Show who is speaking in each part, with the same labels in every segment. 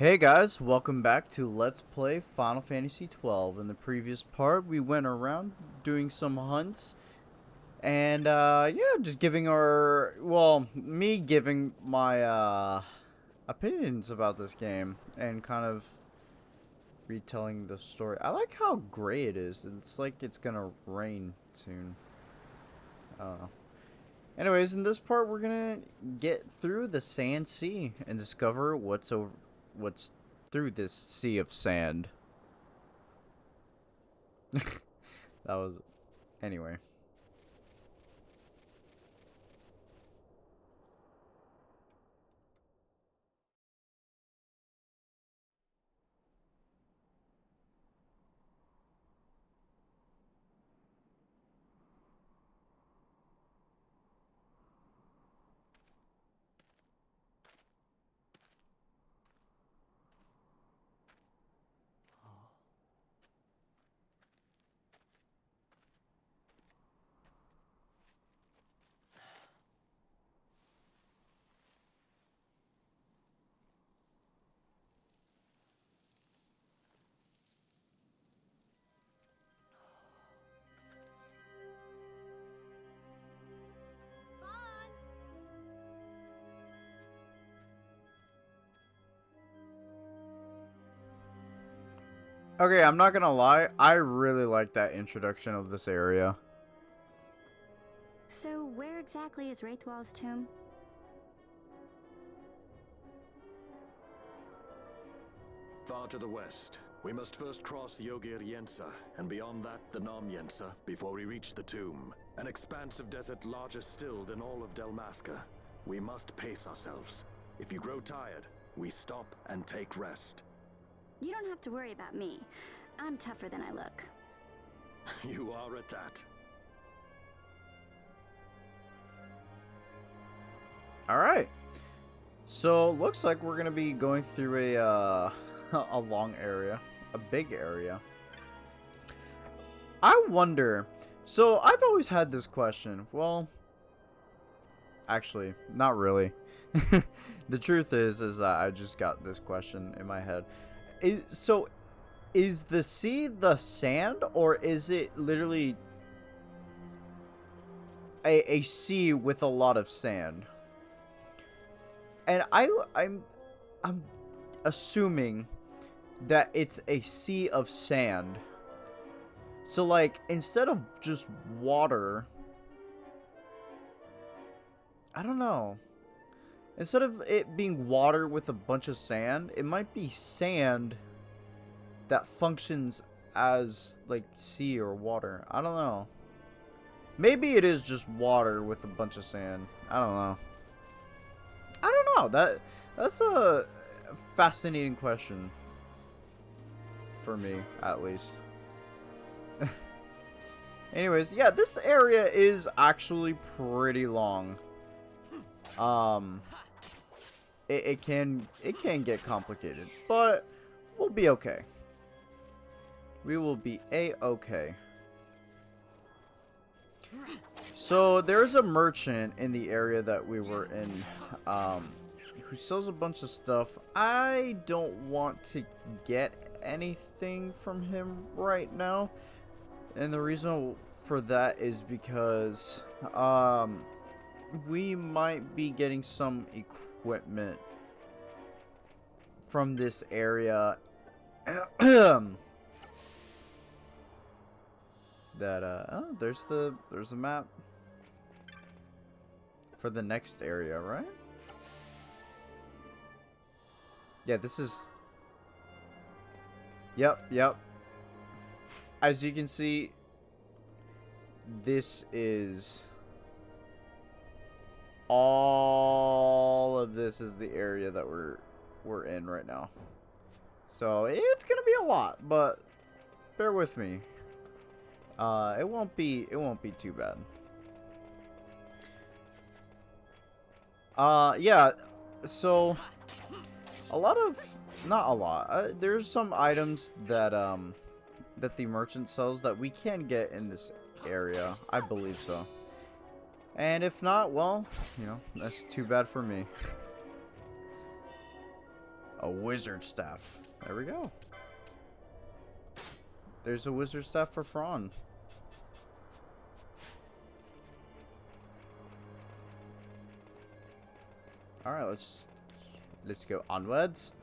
Speaker 1: Hey guys, welcome back to Let's Play Final Fantasy XII. In the previous part, we went around doing some hunts and yeah, just giving me giving my opinions about this game and kind of retelling the story. I like how gray it is. It's like it's gonna rain soon. I don't know. Anyways, in this part, we're gonna get through the Sand Sea and discover what's through this sea of sand. That was anyway. Okay, I'm not gonna lie, I really like that introduction of this area.
Speaker 2: So, where exactly is Wraithwall's tomb?
Speaker 3: Far to the west. We must first cross the Yogir Yensa, and beyond that the Nam Yensa, before we reach the tomb. An expanse of desert larger still than all of Delmasca. We must pace ourselves. If you grow tired, we stop and take rest.
Speaker 2: You don't have to worry about me. I'm tougher than I look.
Speaker 3: You are at that.
Speaker 1: Alright. So, looks like we're gonna be going through a a long area. A big area. I wonder, so I've always had this question. Well, actually, not really. The truth is that I just got this question in my head. Is the sea the sand, or is it literally a sea with a lot of sand? And I'm assuming that it's a sea of sand. So like, instead of just water, I don't know. Instead of it being water with a bunch of sand, it might be sand that functions as like sea or water. I don't know. Maybe it is just water with a bunch of sand. I don't know. I don't know. That's a fascinating question for me, at least. Anyways, yeah, this area is actually pretty long. It can get complicated, but we'll be okay. We will be a-okay. So there's a merchant in the area that we were in, who sells a bunch of stuff. I don't want to get anything from him right now, and the reason for that is because we might be getting some equipment from this area that oh, there's the map for the next area, right? Yeah, this is, yep. As you can see, this is all of this is the area that we're in right now. So it's gonna be a lot, but bear with me. It won't be too bad. Yeah, so a lot of, not a lot, there's some items that that the merchant sells that we can get in this area. I believe so. And if not, well, you know, that's too bad for me. A wizard staff. There we go. There's a wizard staff for Thrawn. Alright, let's go onwards.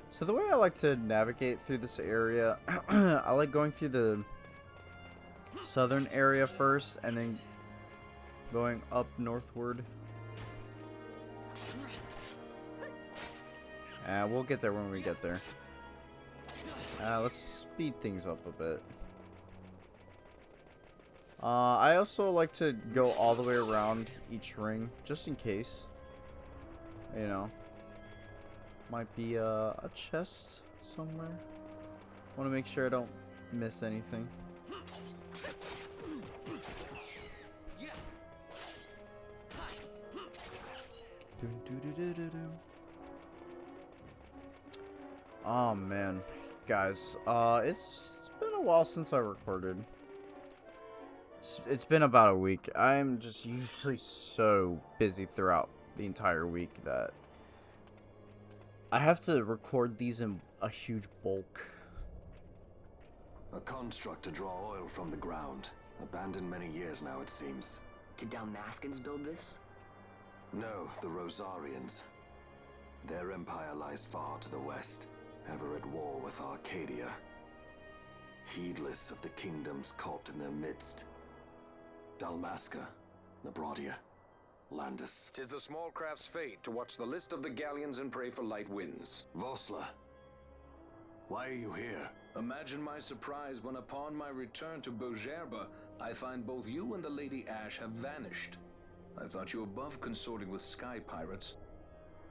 Speaker 1: So the way I like to navigate through this area, I like going through the southern area first and then going up northward. We'll get there when we get there. Let's speed things up a bit. I also like to go all the way around each ring, just in case. You know. Might be a chest somewhere. Want to make sure I don't miss anything. Oh man, guys, it's been a while since I recorded. It's been about a week. I'm just usually so busy throughout the entire week that I have to record these in a huge bulk.
Speaker 3: A construct to draw oil from the ground. Abandoned many years now, it seems.
Speaker 4: Did Dalmaskans build this?
Speaker 3: No, the Rosarians. Their empire lies far to the west, ever at war with Arcadia. Heedless of the kingdoms caught in their midst. Dalmasca, Nabradia, Landis.
Speaker 5: 'Tis the small craft's fate to watch the list of the galleons and pray for light winds.
Speaker 3: Vossler, why are you here?
Speaker 5: Imagine my surprise when upon my return to Bogerba, I find both you and the Lady Ash have vanished. I thought you above consorting with sky pirates.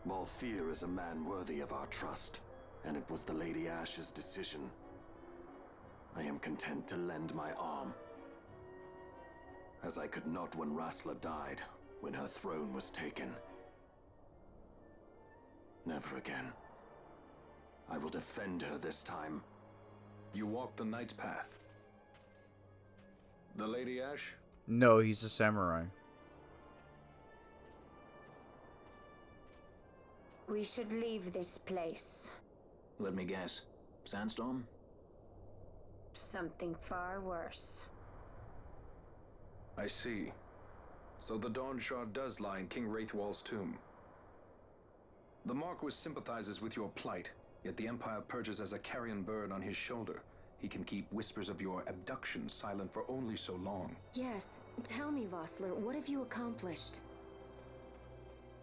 Speaker 3: Balthier is a man worthy of our trust, and it was the Lady Ash's decision. I am content to lend my arm, as I could not when Rassler died, when her throne was taken. Never again. I will defend her this time.
Speaker 5: You walked the Knight's path. The Lady Ash?
Speaker 1: No, he's a samurai.
Speaker 6: We should leave this place.
Speaker 4: Let me guess. Sandstorm?
Speaker 6: Something far worse.
Speaker 5: I see. So the Dawn Shard does lie in King Wraithwall's tomb. The Marquis sympathizes with your plight, yet the Empire perches as a carrion bird on his shoulder. He can keep whispers of your abduction silent for only so long.
Speaker 6: Yes, tell me, Vossler, what have you accomplished?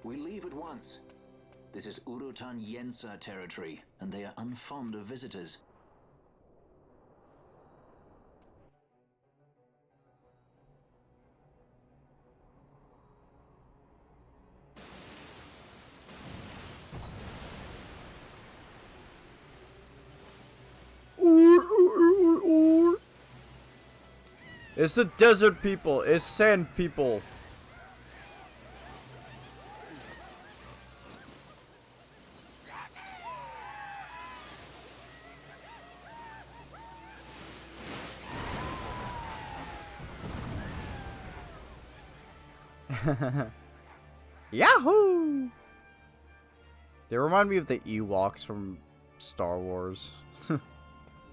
Speaker 4: We leave at once. This is Urutan Yensa territory, and they are unfond of visitors.
Speaker 1: It's the desert people. It's sand people. Yahoo! They remind me of the Ewoks from Star Wars.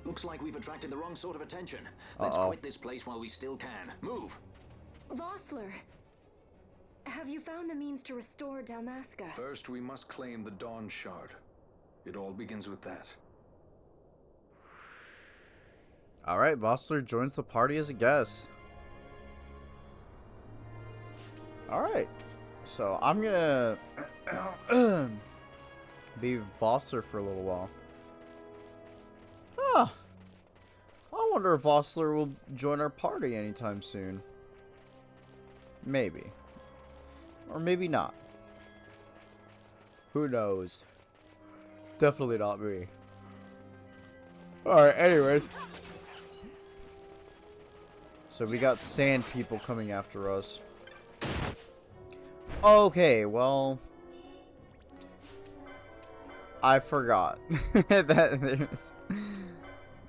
Speaker 4: Looks like we've attracted the wrong sort of attention. Let's quit this place while we still can. Move!
Speaker 6: Vossler! Have you found the means to restore Dalmasca?
Speaker 5: First, we must claim the Dawn Shard. It all begins with that.
Speaker 1: Alright, Vossler joins the party as a guest. Alright, so I'm gonna be Vossler for a little while. Huh. I wonder if Vossler will join our party anytime soon. Maybe. Or maybe not. Who knows? Definitely not me. Alright, anyways. So we got sand people coming after us. Okay, well, I forgot that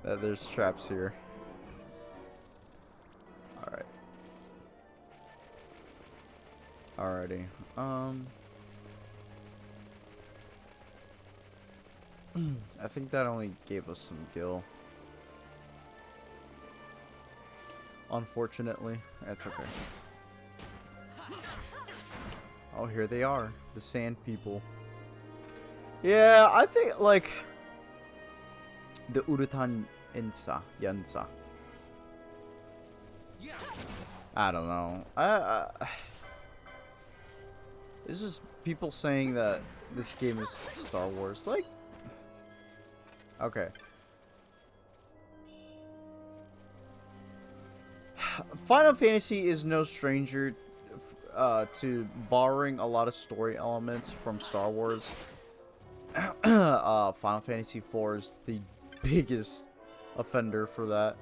Speaker 1: there's traps here. Alright. Alrighty. I think that only gave us some gil. Unfortunately, that's okay. Oh, here they are, the sand people. Yeah, I think like the Urutan Yensa. I don't know. It's just people saying that this game is Star Wars. Like, okay. Final Fantasy is no stranger to borrowing a lot of story elements from Star Wars. Final Fantasy IV is the biggest offender for that.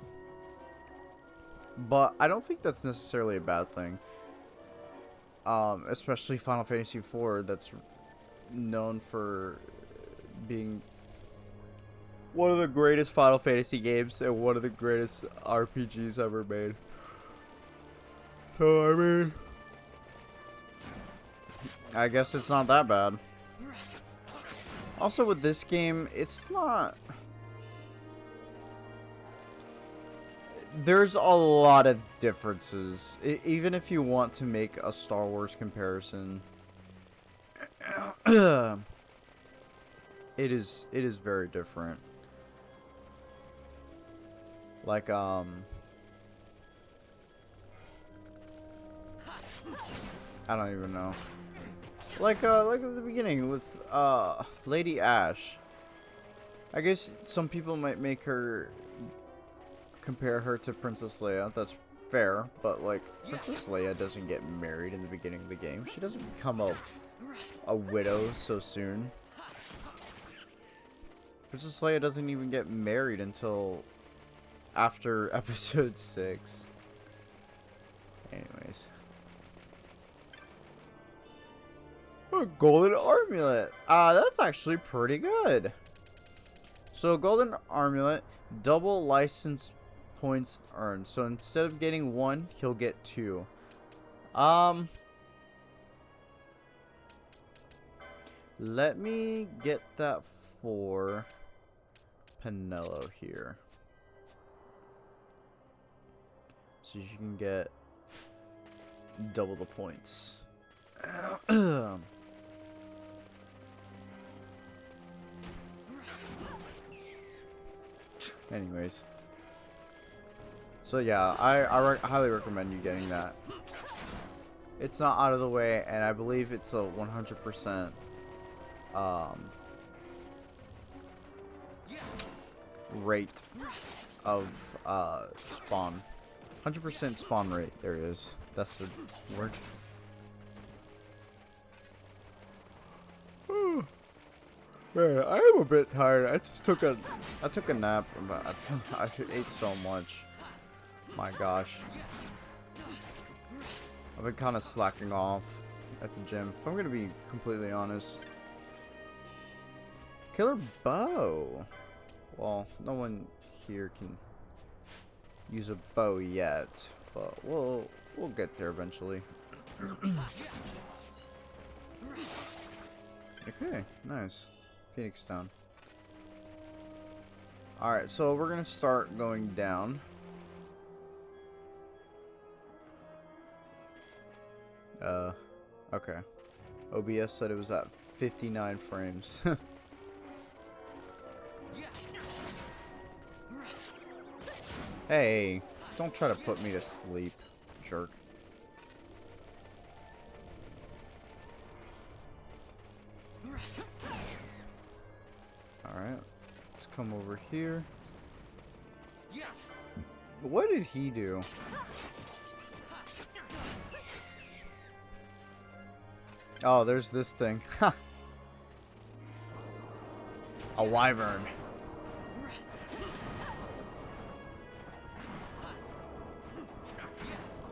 Speaker 1: But I don't think that's necessarily a bad thing. Especially Final Fantasy IV, that's known for being one of the greatest Final Fantasy games and one of the greatest RPGs ever made. So, I mean, I guess it's not that bad. Also, with this game, it's not... There's a lot of differences. Even if you want to make a Star Wars comparison, it is very different. Like, I don't even know. Like at the beginning with Lady Ash. I guess some people might compare her to Princess Leia. That's fair, but like Princess Leia doesn't get married in the beginning of the game. She doesn't become a widow so soon. Princess Leia doesn't even get married until after episode 6. Anyways. A golden amulet. That's actually pretty good. So golden amulet, double license points earned. So instead of getting 1, he'll get 2. Let me get that for Penelo here. So you can get double the points. Anyways. So yeah, I highly recommend you getting that. It's not out of the way, and I believe it's a 100% rate of spawn. 100% spawn rate. There it is. That's the word. Man, I am a bit tired. I took a nap. I ate so much. My gosh. I've been kind of slacking off at the gym, if I'm gonna be completely honest. Killer bow. Well, no one here can use a bow yet, but we'll get there eventually. Okay, nice. Phoenix Town. Alright, so we're gonna start going down. Okay. OBS said it was at 59 frames. Hey, don't try to put me to sleep, jerk. Alright, let's come over here. What did he do? Oh, there's this thing. A wyvern.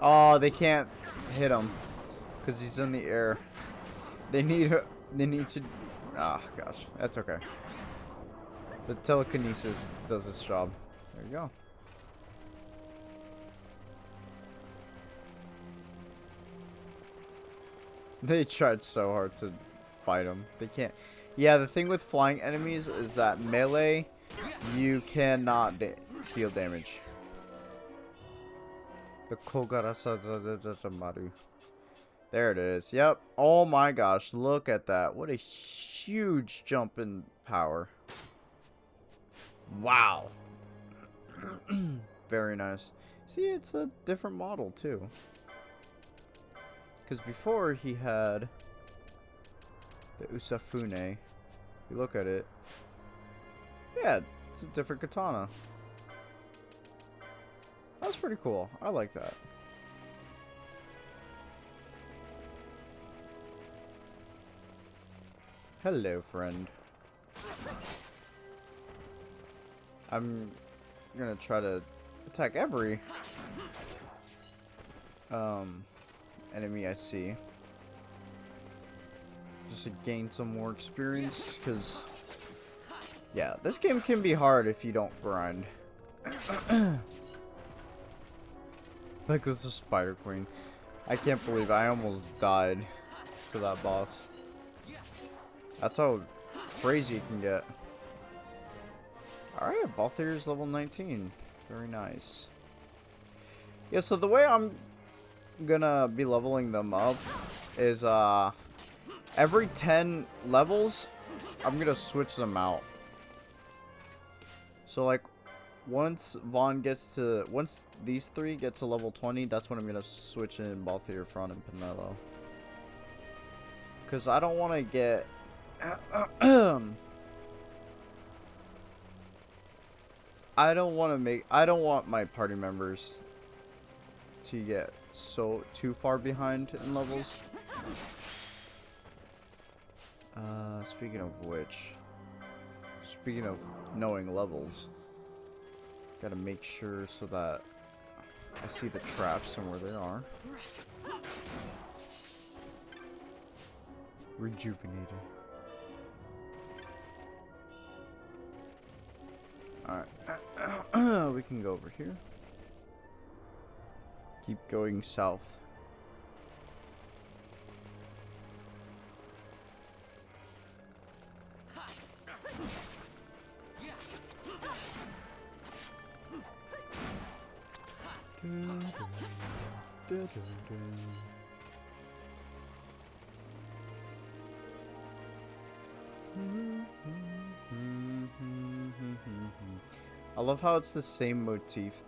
Speaker 1: Oh, they can't hit him because he's in the air. They need to. Ah, gosh, that's okay. The telekinesis does its job. There you go. They tried so hard to fight him. They can't. Yeah, the thing with flying enemies is that melee, you cannot deal damage. The Kogarasa Maru. There it is. Yep. Oh my gosh, look at that. What a huge jump in power. Wow. Very nice. See, it's a different model too. Because before he had the Usafune. You look at it. Yeah, it's a different katana. That's pretty cool. I like that. Hello, friend. I'm gonna try to attack every enemy I see, just to gain some more experience, because yeah, this game can be hard if you don't grind. Like with the Spider Queen, I can't believe I almost died to that boss. That's how crazy it can get. Alright, Balthier's level 19. Very nice. Yeah, so the way I'm gonna be leveling them up is every 10 levels I'm gonna switch them out. So like once these three get to level 20, that's when I'm gonna switch in Balthier, Front, and Pinello. Cause I don't wanna get I don't want my party members to get too far behind in levels. Speaking of knowing levels, gotta make sure so that I see the traps and where they are. Rejuvenated. Alright. We can go over here. Keep going south. I love how it's the same motif.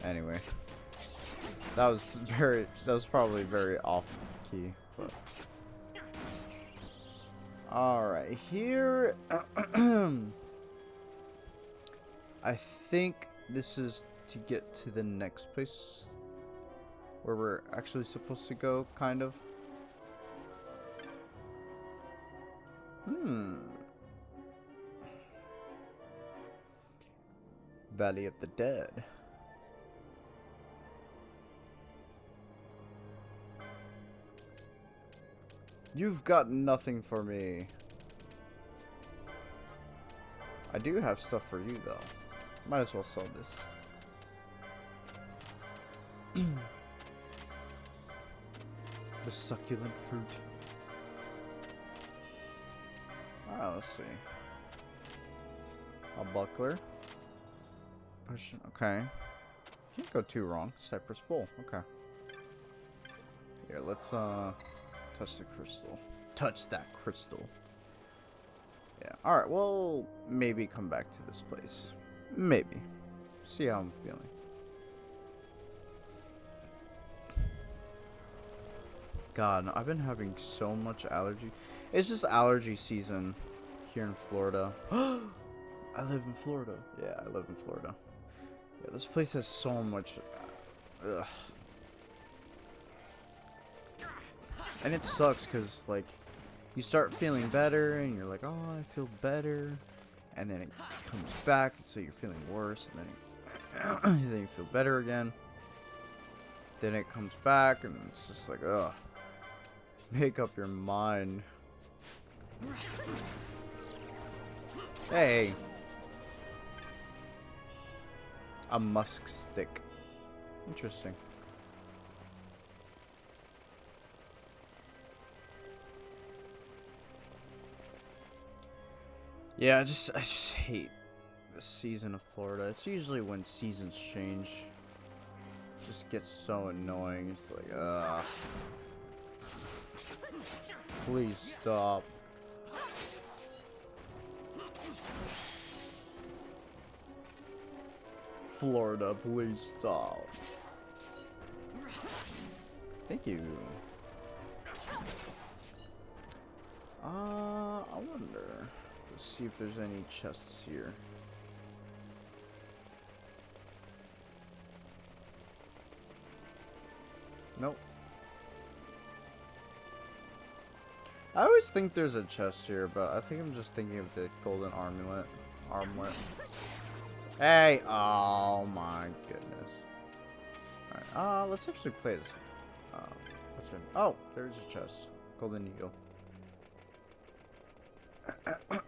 Speaker 1: Anyway, that was probably very off key, but all right, here I think this is to get to the next place where we're actually supposed to go, kind of. Valley of the Dead. You've got nothing for me. I do have stuff for you, though. Might as well sell this. The succulent fruit. Alright, let's see. A buckler. Okay. Can't go too wrong. Cypress bowl. Okay. Here, let's touch the crystal. Touch that crystal. Yeah. Alright, well, maybe come back to this place. Maybe. See how I'm feeling. God, I've been having so much allergy. It's just allergy season here in Florida. I live in Florida. Yeah, I live in Florida. Yeah, this place has so much. Ugh. And it sucks because, like, you start feeling better and you're like, oh, I feel better. And then it comes back, so you're feeling worse. And then, then you feel better again. Then it comes back, and it's just like, ugh. Make up your mind. Hey. A musk stick. Interesting. Yeah, I just hate this season of Florida. It's usually when seasons change. It just gets so annoying. It's like, please stop. Florida, please stop. Thank you. I wonder. Let's see if there's any chests here. Nope. I always think there's a chest here, but I think I'm just thinking of the golden armlet. Hey! Oh my goodness. Alright, let's actually play this. What's in? Oh, there's a chest. Golden eagle.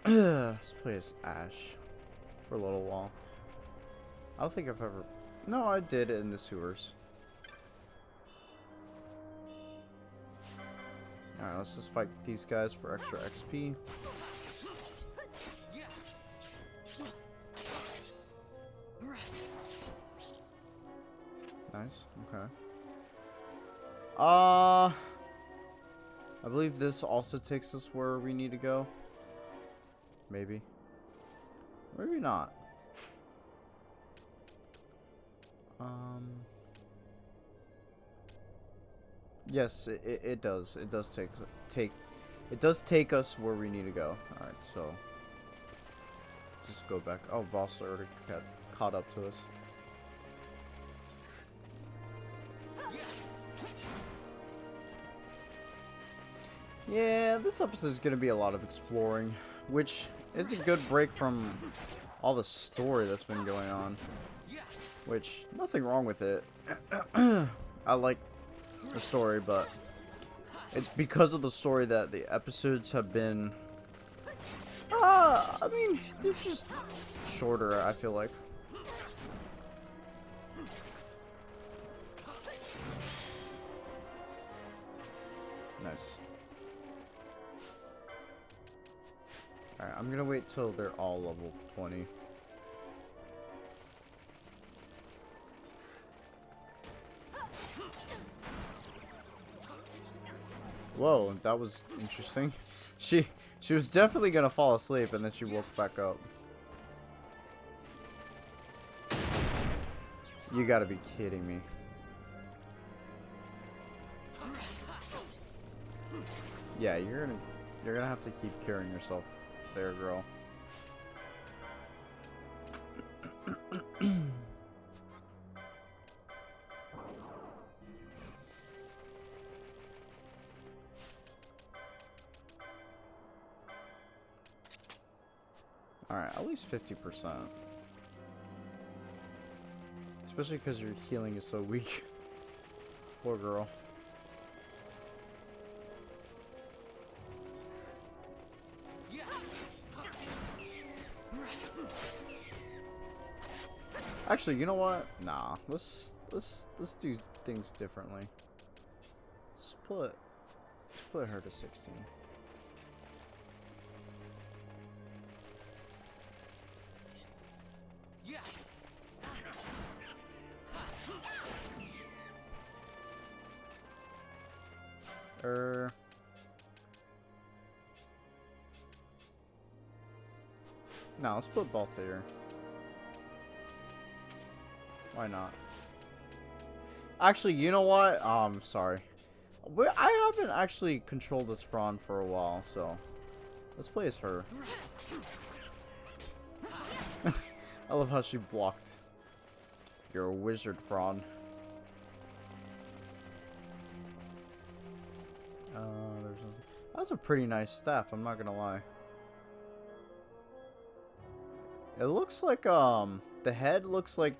Speaker 1: Let's play as Ash for a little while. I don't think I've ever... No, I did it in the sewers. Alright, let's just fight these guys for extra XP. Nice, okay. I believe this also takes us where we need to go. Maybe. Maybe not. Yes, it does. It does take us where we need to go. Alright, so just go back. Oh, boss already caught up to us. Yeah, this episode is going to be a lot of exploring, which is a good break from all the story that's been going on. Which, nothing wrong with it. I like the story, but it's because of the story that the episodes have been... I mean, they're just shorter, I feel like. Nice. Alright, I'm gonna wait till they're all level 20. Whoa, that was interesting. She was definitely gonna fall asleep and then she woke back up. You gotta be kidding me. Yeah, you're gonna have to keep curing yourself there, girl. Alright, at least 50%. Especially because your healing is so weak. Poor girl. Actually, you know what? Nah, let's do things differently. Let's put her to 16. No, let's put both here. Why not? Actually, you know what? Sorry. I haven't actually controlled this Fron for a while, so let's play as her. I love how she blocked. You're a wizard, Fron. That's a pretty nice staff, I'm not gonna lie. It looks like the head looks like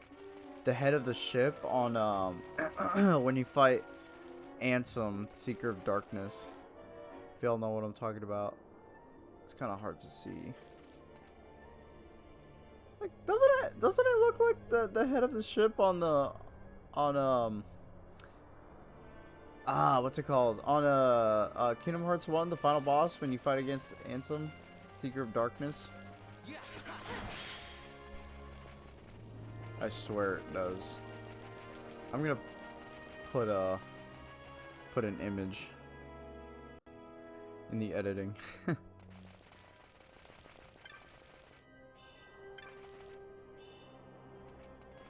Speaker 1: the head of the ship on when you fight Ansem, Seeker of Darkness. If y'all know what I'm talking about. It's kind of hard to see. Like, doesn't it look like the head of the ship on what's it called? On Kingdom Hearts 1, the final boss when you fight against Ansem, Seeker of Darkness? I swear it does. I'm gonna put an image in the editing.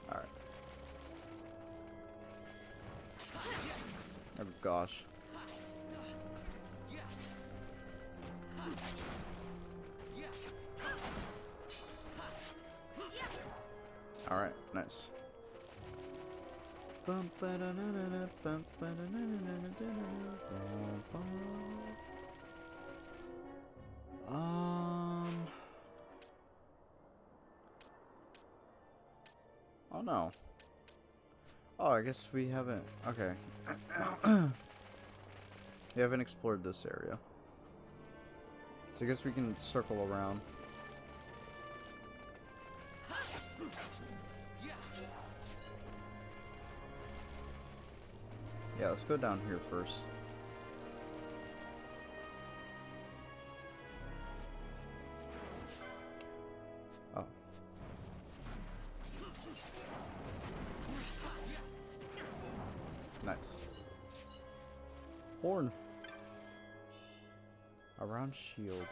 Speaker 1: Alright. Oh gosh. Alright, nice. Oh no. Oh, I guess we haven't. Okay. We haven't explored this area. So I guess we can circle around. Yeah, let's go down here first. Oh. Nice. Horn. Around shield.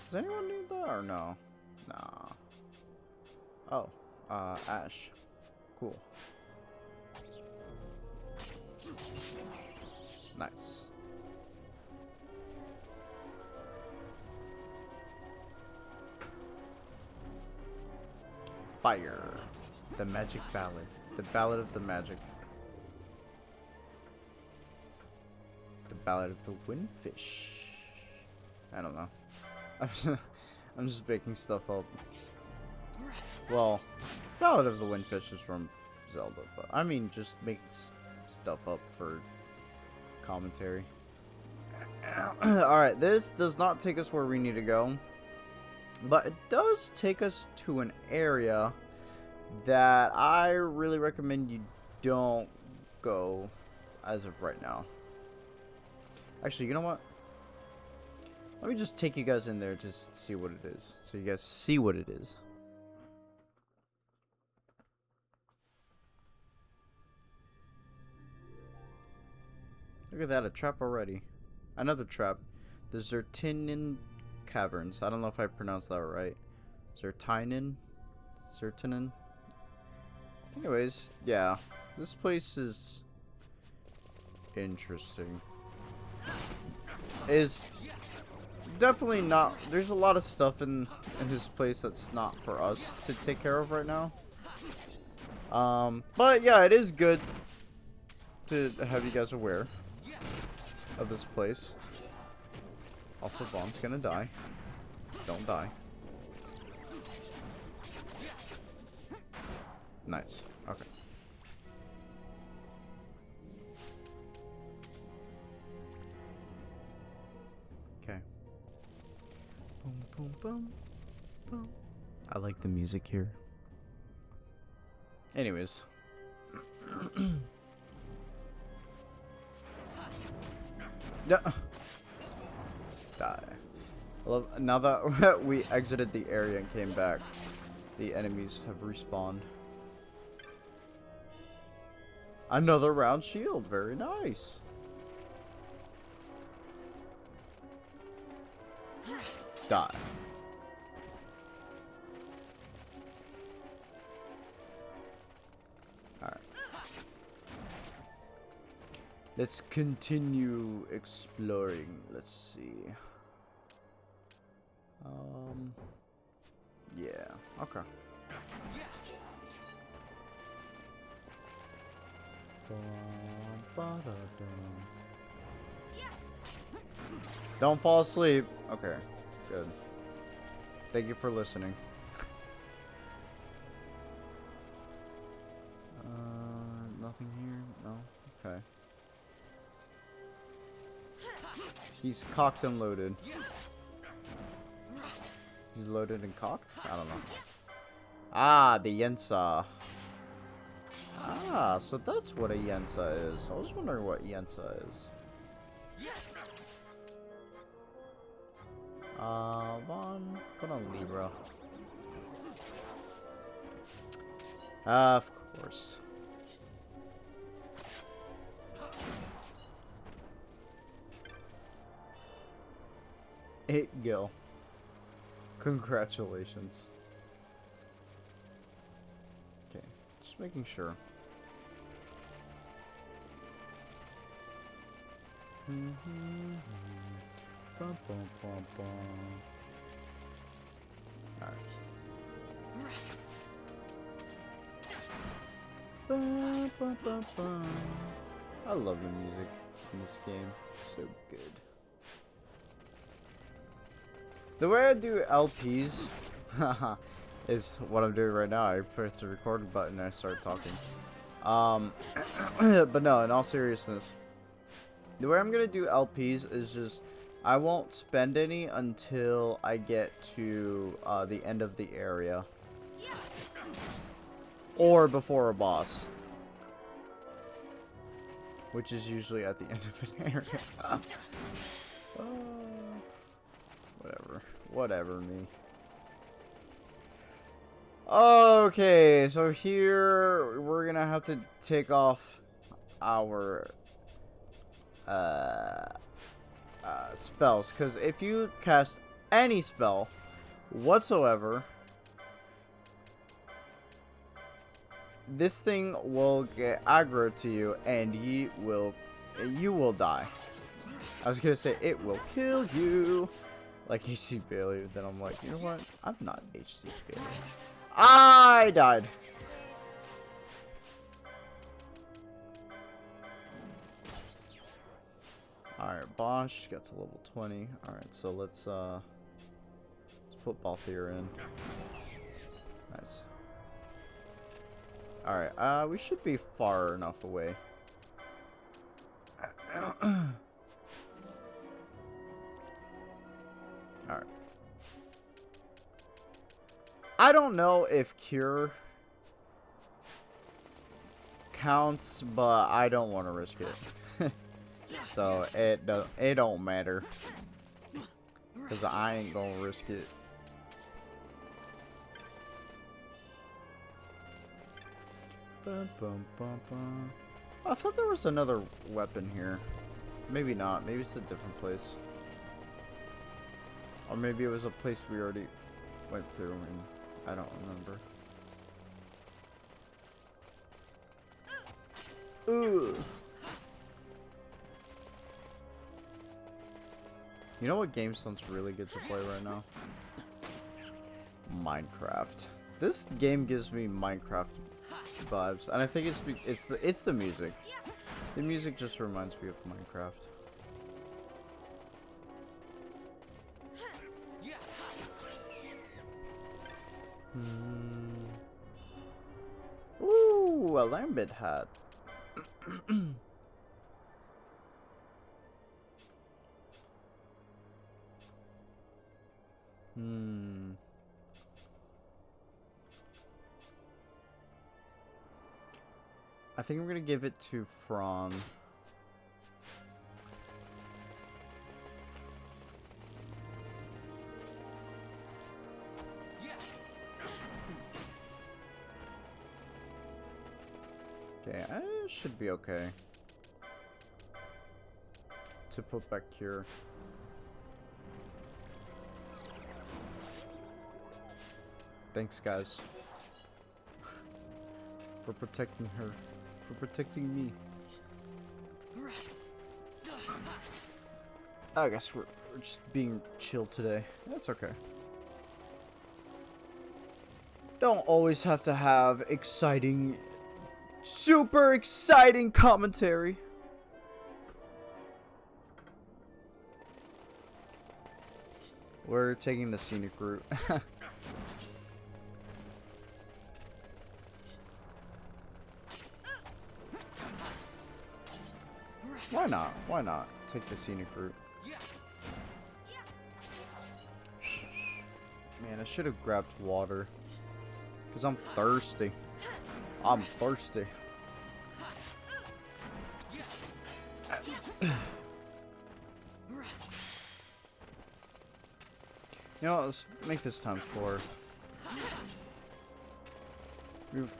Speaker 1: Does anyone need that or no? Nah. Oh. Ash. Cool. Nice. Fire. The magic ballad. The ballad of the magic. The ballad of the windfish. I don't know. I'm just making stuff up. Well, ballad of the windfish is from Zelda, but I mean just making stuff up for commentary. Alright, this does not take us where we need to go, but it does take us to an area that I really recommend you don't go as of right now. Actually, you know what? Let me just take you guys in there just to see what it is, so you guys see what it is. Look at that, a trap already. Another trap. The Zertinin Caverns. I don't know if I pronounced that right. Zertinin? Zertinin? Anyways, yeah. This place is interesting. Is definitely not... There's a lot of stuff in this place that's not for us to take care of right now. But yeah, it is good to have you guys aware of this place. Also, Vaughn's gonna die. Don't die. Nice. Okay. Okay. Boom, boom, boom, boom. I like the music here. Anyways. Yeah. Die. I love, now that we exited the area and came back, the enemies have respawned. Another round shield. Very nice. Die. Alright. Let's continue exploring. Let's see. Yeah. Okay. Don't fall asleep. Okay. Good. Thank you for listening. Nothing here? No? Okay. He's cocked and loaded. He's loaded and cocked? I don't know. Ah, the Yensa. Ah, so that's what a Yensa is. I was wondering what Yensa is. Put on Libra. Of course. Hit Gil. Congratulations. Okay, just making sure. Bum, bum, bum, bum. Alright. Bum, bum, bum, bum. I love the music in this game. So good. The way I do LPs is what I'm doing right now. I press the record button and I start talking. But no, in all seriousness, the way I'm gonna do LPs is just I won't spend any until I get to the end of the area or before a boss, which is usually at the end of an area. Whatever me. Okay, so here we're gonna have to take off our spells, because if you cast any spell whatsoever, this thing will get aggro to you and you will die. I was gonna say it will kill you like HC Bailey, then I'm like, you know what? I'm not HC Bailey. I died. Alright, Bosch got to level 20. Alright, so let's put Balthier in. Nice. Alright, we should be far enough away. Alright. I don't know if Cure counts, but I don't want to risk it. So it don't matter, cause I ain't gonna risk it. Bum, bum, bum, bum. I thought there was another weapon here. Maybe not. Maybe it's a different place. Or maybe it was a place we already went through and I don't remember. Ugh. You know what game sounds really good to play right now? Minecraft. This game gives me Minecraft vibes, and I think it's the music. The music just reminds me of Minecraft. Ooh, a lambit hat. I think I'm gonna give it to Fron. Okay, I should be okay to put back Cure. Thanks, guys, for protecting her, for protecting me. I guess we're just being chill today. That's okay. Don't always have to have exciting, super exciting commentary. We're taking the scenic route. Why not? Why not take the scenic route? Man, I should have grabbed water. Because I'm thirsty. I'm thirsty. You know, let's make this times 4.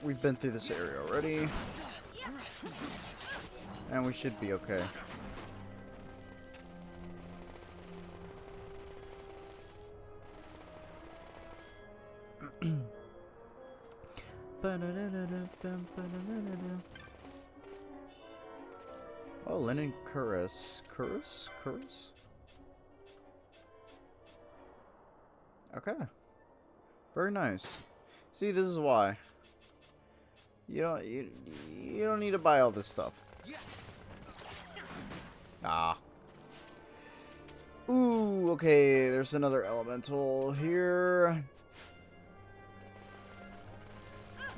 Speaker 1: We've been through this area already. And we should be okay. Oh, linen cuirass. Cuirass? Okay. Very nice. See, this is why. You don't need to buy all this stuff. Ah. Ooh, okay, there's another elemental here.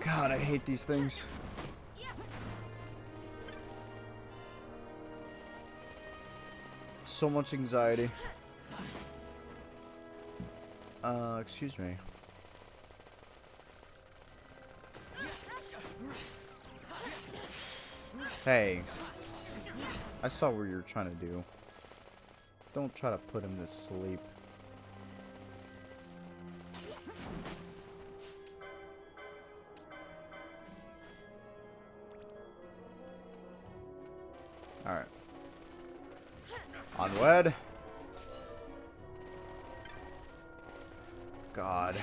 Speaker 1: God, I hate these things. So much anxiety. Excuse me. Hey. I saw what you were trying to do. Don't try to put him to sleep. Alright. Onward. God.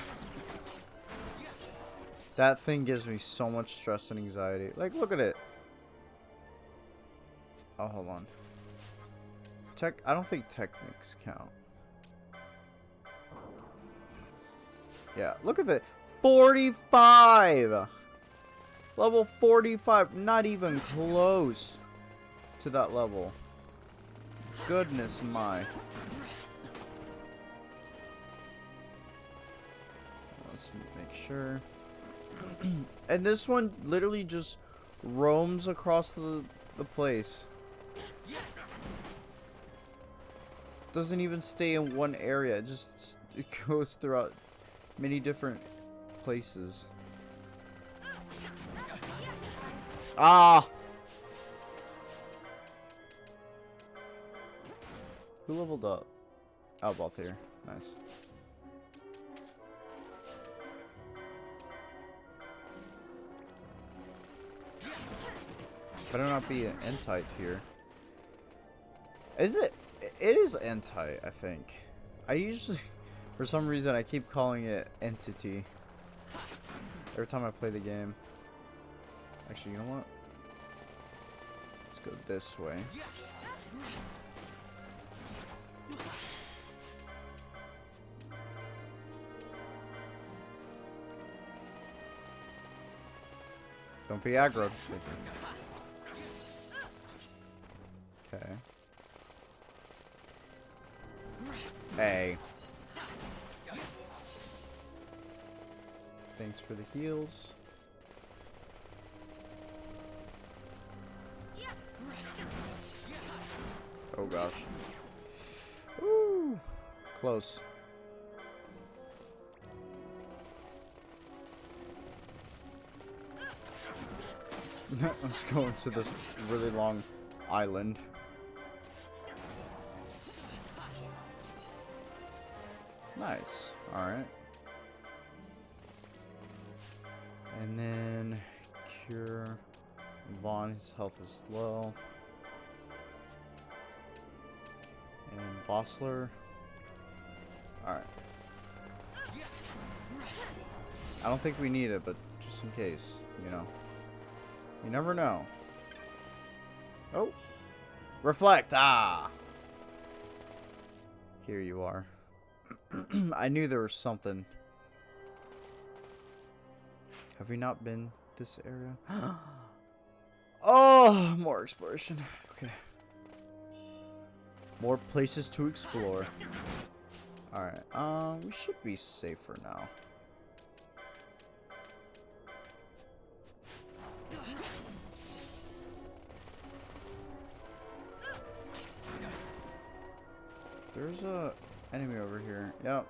Speaker 1: That thing gives me so much stress and anxiety. Like, look at it. Oh, hold on. I don't think techniques count. Yeah, look at that. 45! Level 45. Not even close to that level. Goodness my. Let's make sure. And this one literally just roams across the place. Doesn't even stay in one area. It goes throughout many different places. Ah! Who leveled up? Oh, both here. Nice. Better not be an entite here. Is it? It is entite, I think. I usually, for some reason, I keep calling it entity every time I play the game. Actually, you know what? Let's go this way. Don't be aggro. Okay. Hey. Thanks for the heals. Oh gosh. Woo! Close. Let's go into this really long island. Nice. Alright. And then cure Vaughn, his health is low. And Bossler. Alright. I don't think we need it, but just in case, you know. You never know. Oh. Reflect! Ah! Here you are. I knew there was something. Have we not been this area? Oh, more exploration. Okay. More places to explore. Alright, we should be safe for now. There's a enemy over here. Yep.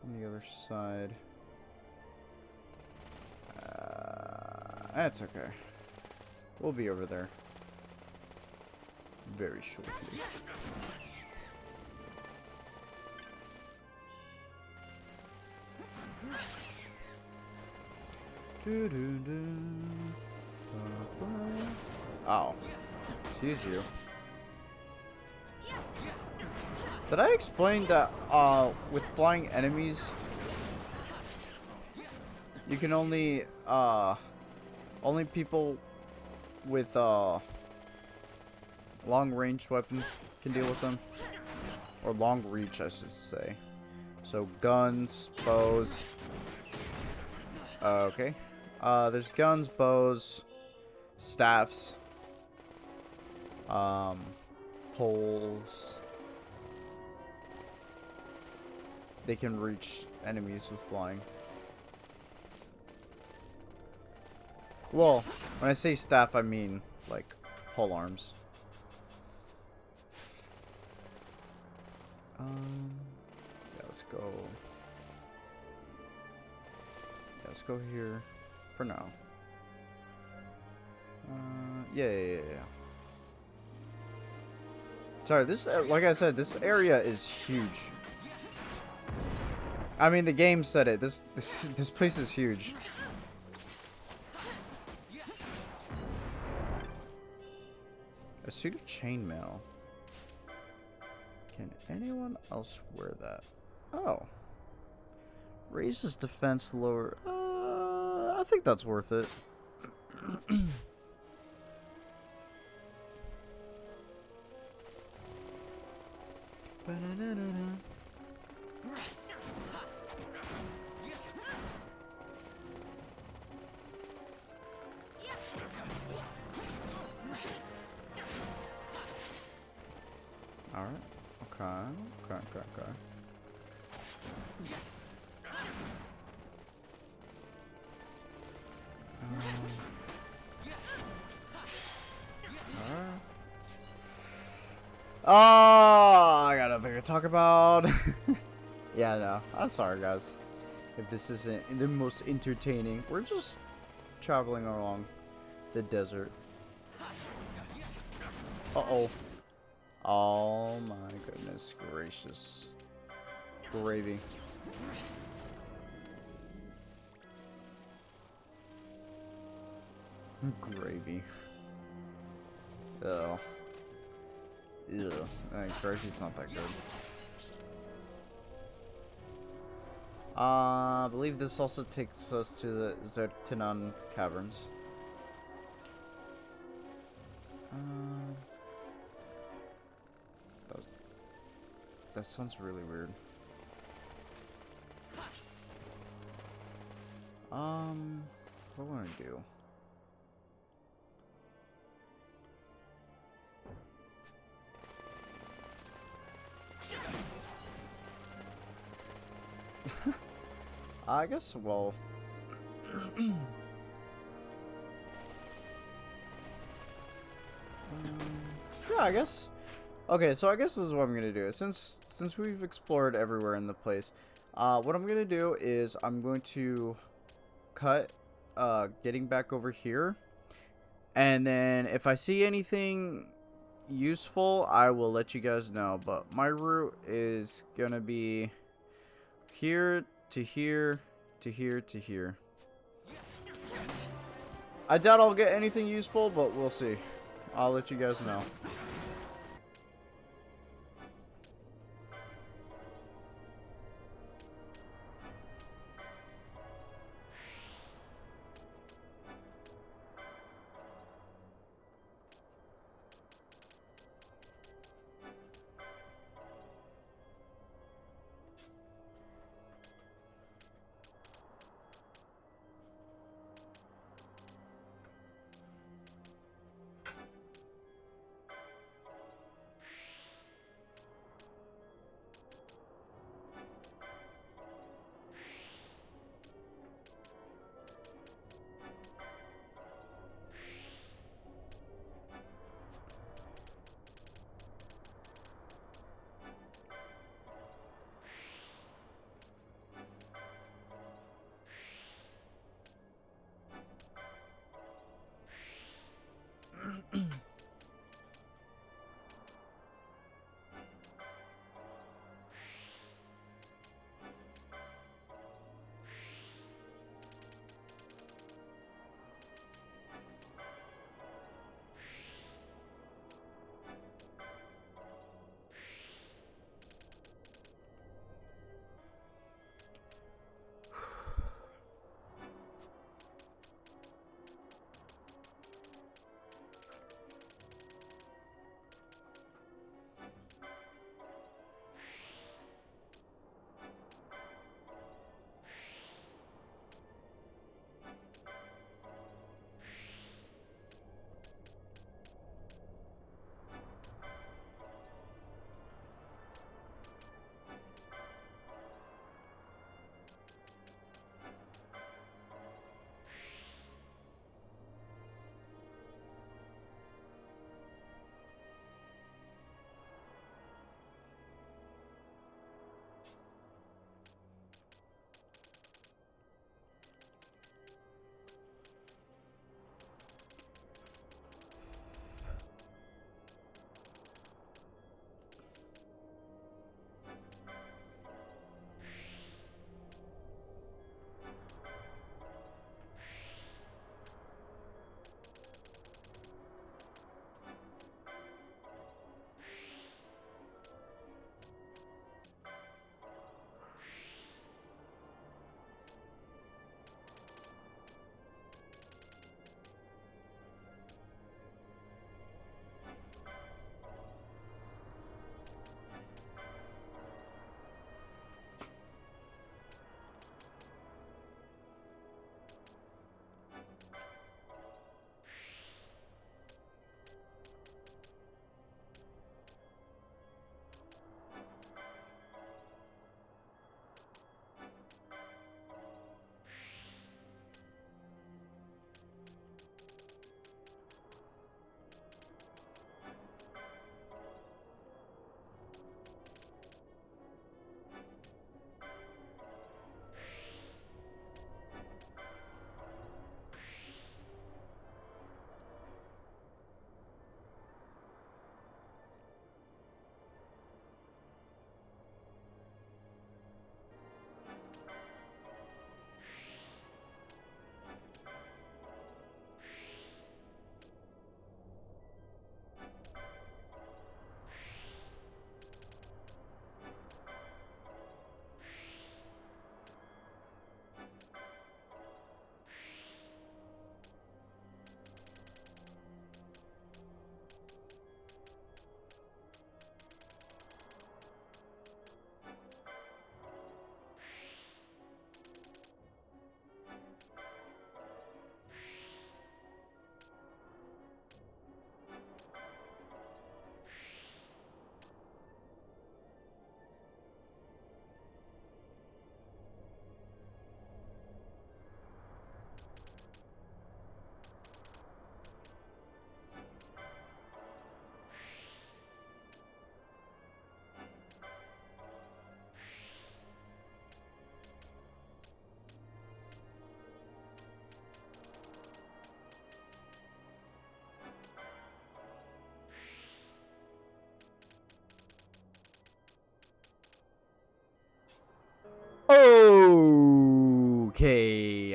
Speaker 1: On the other side. That's okay. We'll be over there very shortly. Oh, excuse you. Did I explain that with flying enemies you can only people with long range weapons can deal with them, or long reach I should say. So guns, bows. Okay. There's guns, bows, staffs, poles. They can reach enemies with flying. Well, when I say staff, I mean like pole arms. Yeah, let's go. Yeah, let's go here for now. Yeah. Sorry, this, like I said, this area is huge. I mean, the game said it. This place is huge. A suit of chainmail. Can anyone else wear that? Oh. Raises defense lower. I think that's worth it. Alright. Okay. Oh, I got nothing to talk about. Yeah, no. I'm sorry, guys. If this isn't the most entertaining. We're just traveling along the desert. Uh-oh. Oh my goodness gracious. Gravy. Gravy. Ugh. Ew. Gravy's not that good. I believe this also takes us to the Zodiac caverns. That sounds really weird. What do I want to do? I guess, well... yeah, I guess. Okay, so I guess this is what I'm gonna do. Since we've explored everywhere in the place, what I'm gonna do is I'm going to cut getting back over here, and then if I see anything useful, I will let you guys know. But my route is gonna be here to here to here to here. I doubt I'll get anything useful, but we'll see. I'll let you guys know.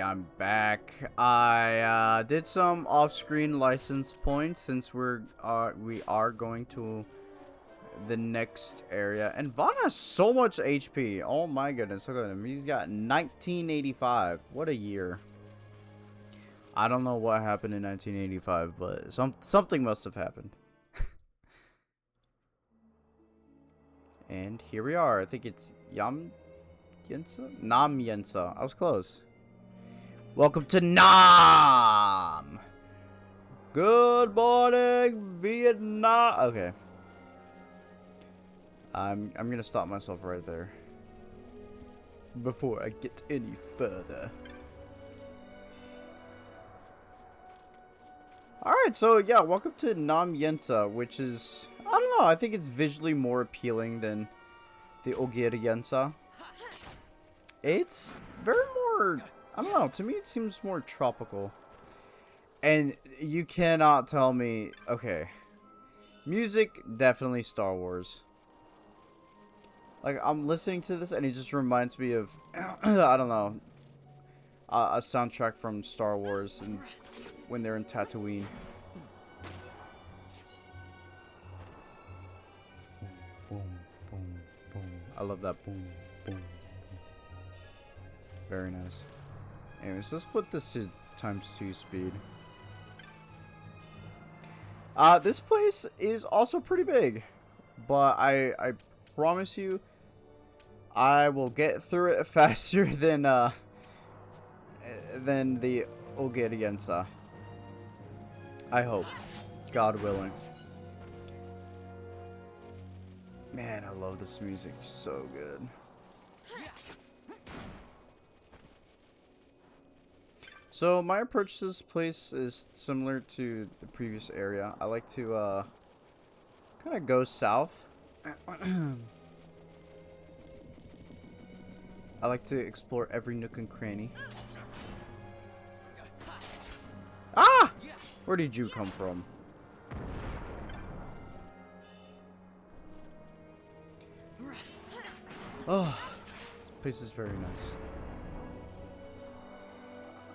Speaker 1: I'm back. I did some off-screen license points since we are going to the next area. And Vaughn has so much HP. Oh my goodness, look at him. He's got 1985. What a year. I don't know what happened in 1985, but something must have happened. And here we are. I think it's Nam Yensa. I was close. Welcome to Nam. Good morning, Vietnam. Okay. I'm gonna stop myself right there before I get any further. Alright, so yeah, welcome to Nam Yensa, which is, I don't know, I think it's visually more appealing than the Ogir Yensa. It's very more, I don't know, to me it seems more tropical. And you cannot tell me, okay, music, definitely Star Wars. Like, I'm listening to this and it just reminds me of, I don't know, a soundtrack from Star Wars and when they're in Tatooine. Boom, boom, boom. I love that boom, boom, boom. Very nice. Anyways, let's put this to ×2 speed. This place is also pretty big, but I promise you, I will get through it faster than the Ogir Yensa. I hope, God willing. Man, I love this music, so good. So my approach to this place is similar to the previous area. I like to kind of go south. I like to explore every nook and cranny. Ah! Where did you come from? Oh, this place is very nice.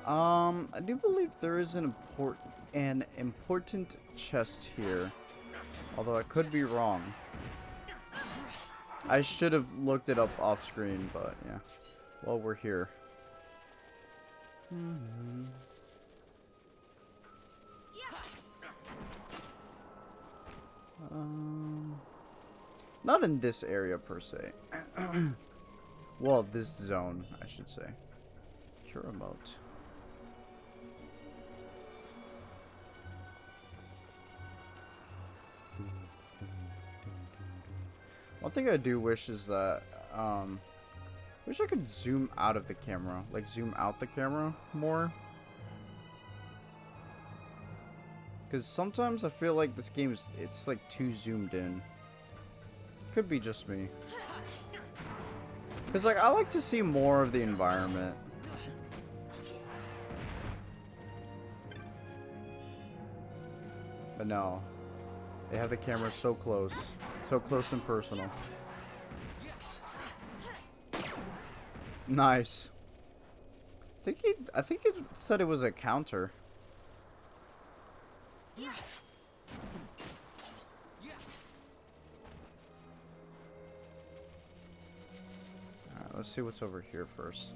Speaker 1: I do believe there is an important chest here. Although I could be wrong. I should have looked it up off screen, but yeah. Well, we're here. Not in this area per se. Well, this zone, I should say. Cure remote. One thing I do wish is that, wish I could zoom out of the camera. Like, zoom out the camera more. Because sometimes I feel like this game is, it's like too zoomed in. Could be just me. Because, like, I like to see more of the environment. But no. They have the camera so close. So close and personal. Nice. I think it said it was a counter. Alright, let's see what's over here first.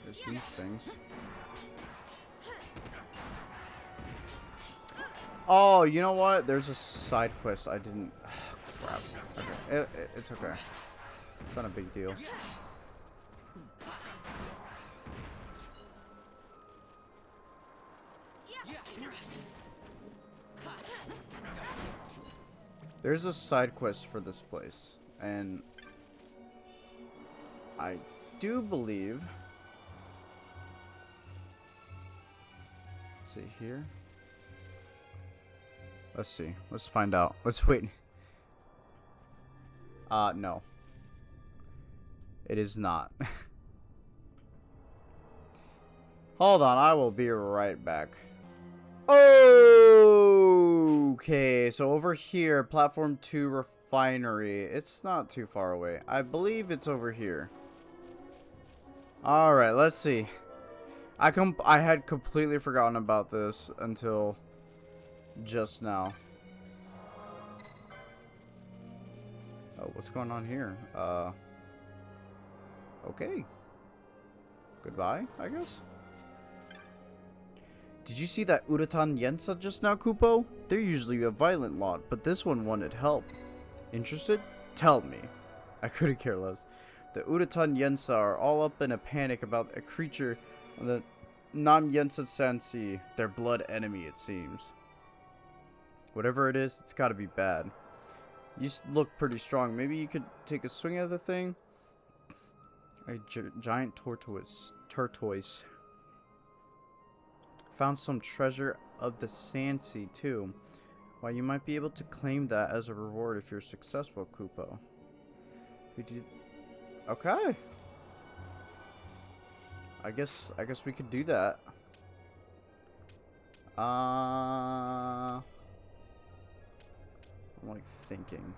Speaker 1: There's these things. Oh, you know what? There's a side quest I didn't... crap. Okay. It's okay. It's not a big deal. There's a side quest for this place. And... I do believe... See here. Let's see. Let's find out. Let's wait. No. It is not. Hold on, I will be right back. Okay, so over here, Platform 2 Refinery. It's not too far away. I believe it's over here. Alright, let's see. I had completely forgotten about this until just now. Oh, what's going on here? Okay. Goodbye, I guess. Did you see that Uratan Yensa just now, Kupo? They're usually a violent lot, but this one wanted help. Interested? Tell me. I couldn't care less. The Uratan Yensa are all up in a panic about a creature on the Nam Yensa Sansi, their blood enemy, it seems. Whatever it is, it's gotta be bad. You look pretty strong. Maybe you could take a swing at the thing? A giant tortoise. Found some treasure of the Sansi too. Why, you might be able to claim that as a reward if you're successful, Kupo. Okay. I guess we could do that. I'm like thinking.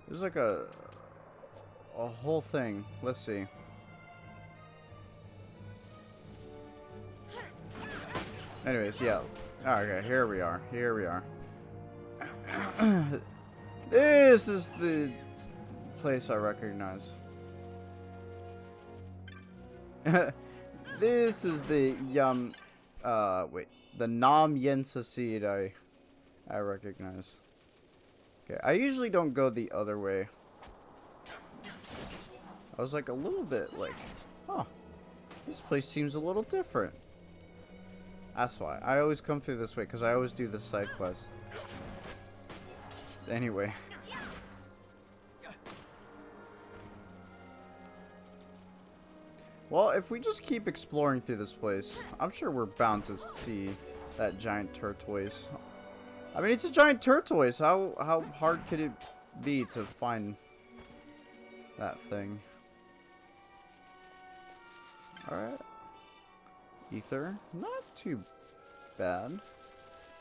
Speaker 1: There's like a whole thing. Let's see. Anyways, yeah. Okay, here we are. Here we are. This is the place I recognize. This is the the Nam Yensa seed I recognize. Okay, I usually don't go the other way. I was like a little bit like, huh, this place seems a little different. That's why. I always come through this way, because I always do the side quest. Anyway. Well, if we just keep exploring through this place, I'm sure we're bound to see that giant tortoise. I mean, it's a giant tortoise. How hard could it be to find that thing? Alright. Ether. Not too bad.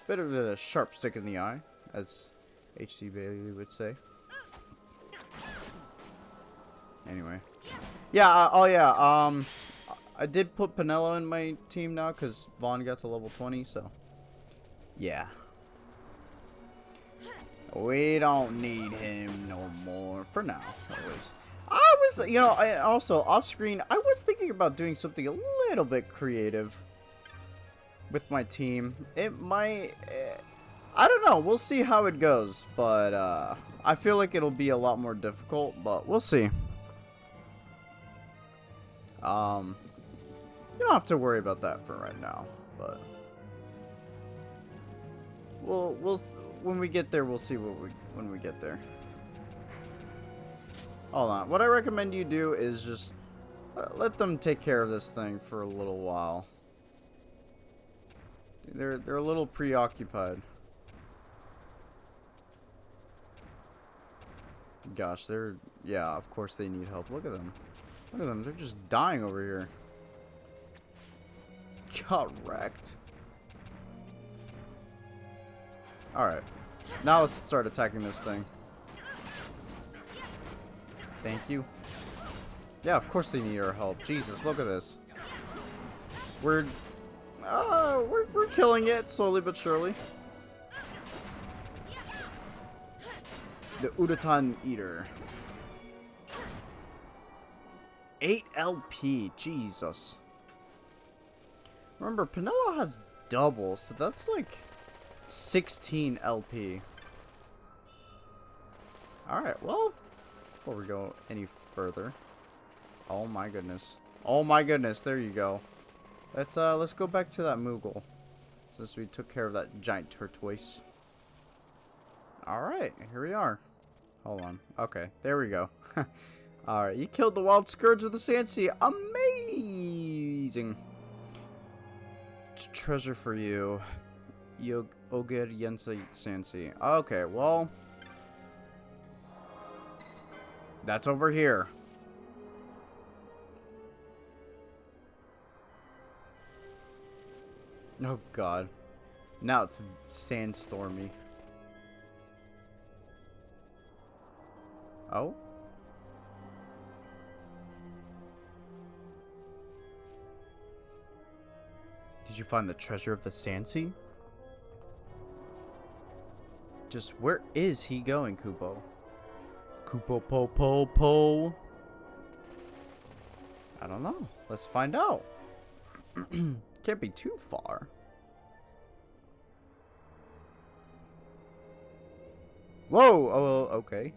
Speaker 1: Bit of a sharp stick in the eye, as H.C. Bailey would say. Anyway. Yeah, oh yeah, I did put Pinello in my team now, because Vaughn got to level 20, so. Yeah. We don't need him no more, for now, always. I was, you know, also, off-screen, I was thinking about doing something a little bit creative with my team. It might, I don't know, we'll see how it goes, but, I feel like it'll be a lot more difficult, but we'll see. You don't have to worry about that for right now, but we'll when we get there, we'll see when we get there. Hold on. What I recommend you do is just let them take care of this thing for a little while. They're a little preoccupied. Gosh, yeah, of course they need help. Look at them. Look at them. They're just dying over here. Got wrecked. Alright. Now let's start attacking this thing. Thank you. Yeah, of course they need our help. Jesus, look at this. We're killing it slowly but surely. The Udatan Eater. 8 LP. Jesus. Remember, Pinello has double, so that's like 16 LP. Alright, well, before we go any further. Oh my goodness. Oh my goodness, there you go. Let's go back to that Moogle. Since we took care of that giant tortoise. Alright, here we are. Hold on. Okay, there we go. Alright, you killed the wild scourge with the sand sea. Amazing. Treasure for you. Oged Yensa Sansi. Okay, well. That's over here. Oh god. Now it's sandstormy. Oh? Did you find the treasure of the Sand Sea? Just where is he going, Kupo? Kupo po po po. I don't know. Let's find out. Can't be too far. Whoa! Oh, okay.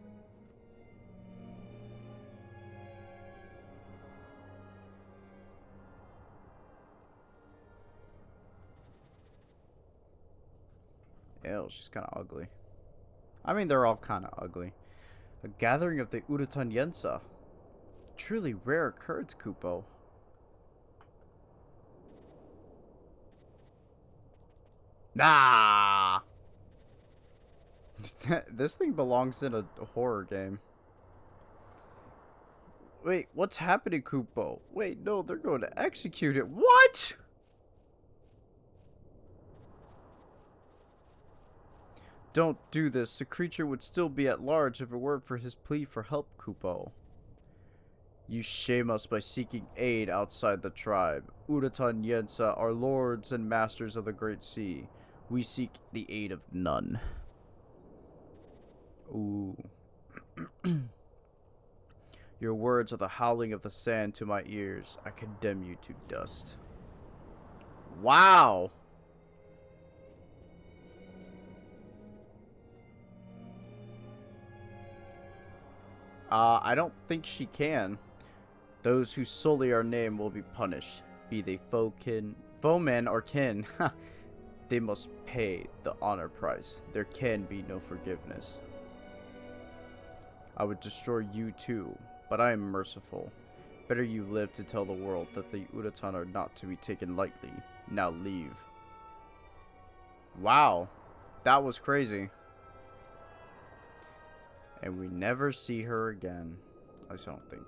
Speaker 1: Ew, she's kind of ugly. I mean, they're all kind of ugly. A gathering of the Urutan Yensa. Truly rare occurrence, Kupo. Nah! This thing belongs in a horror game. Wait, what's happening, Kupo? Wait, no, they're going to execute it. What? Don't do this. The creature would still be at large if it weren't for his plea for help, Kupo. You shame us by seeking aid outside the tribe. Uratan Yensa are lords and masters of the Great Sea. We seek the aid of none. Ooh. Your words are the howling of the sand to my ears. I condemn you to dust. Wow! I don't think she can. Those who sully our name will be punished, be they foemen or kin. They must pay the honor price. There can be no forgiveness. I would destroy you too, but I am merciful. Better you live to tell the world that the Uratan are not to be taken lightly. Now leave. Wow, that was crazy. And we never see her again. At least I don't think.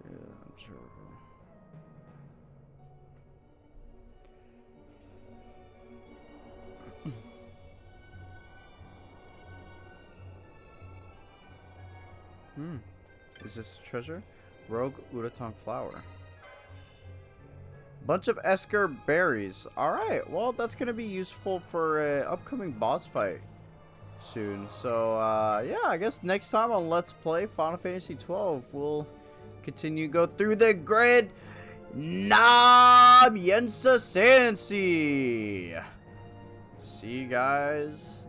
Speaker 1: Yeah, I'm sure. Is this a treasure? Rogue Uratan flower. Bunch of Esker berries. Alright, well, that's going to be useful for an upcoming boss fight soon. So, yeah, I guess next time on Let's Play Final Fantasy XII, we'll continue to go through the Great Yensa Sansi. See you guys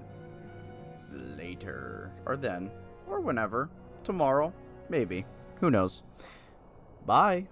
Speaker 1: later. Or then. Or whenever. Tomorrow. Maybe. Who knows. Bye.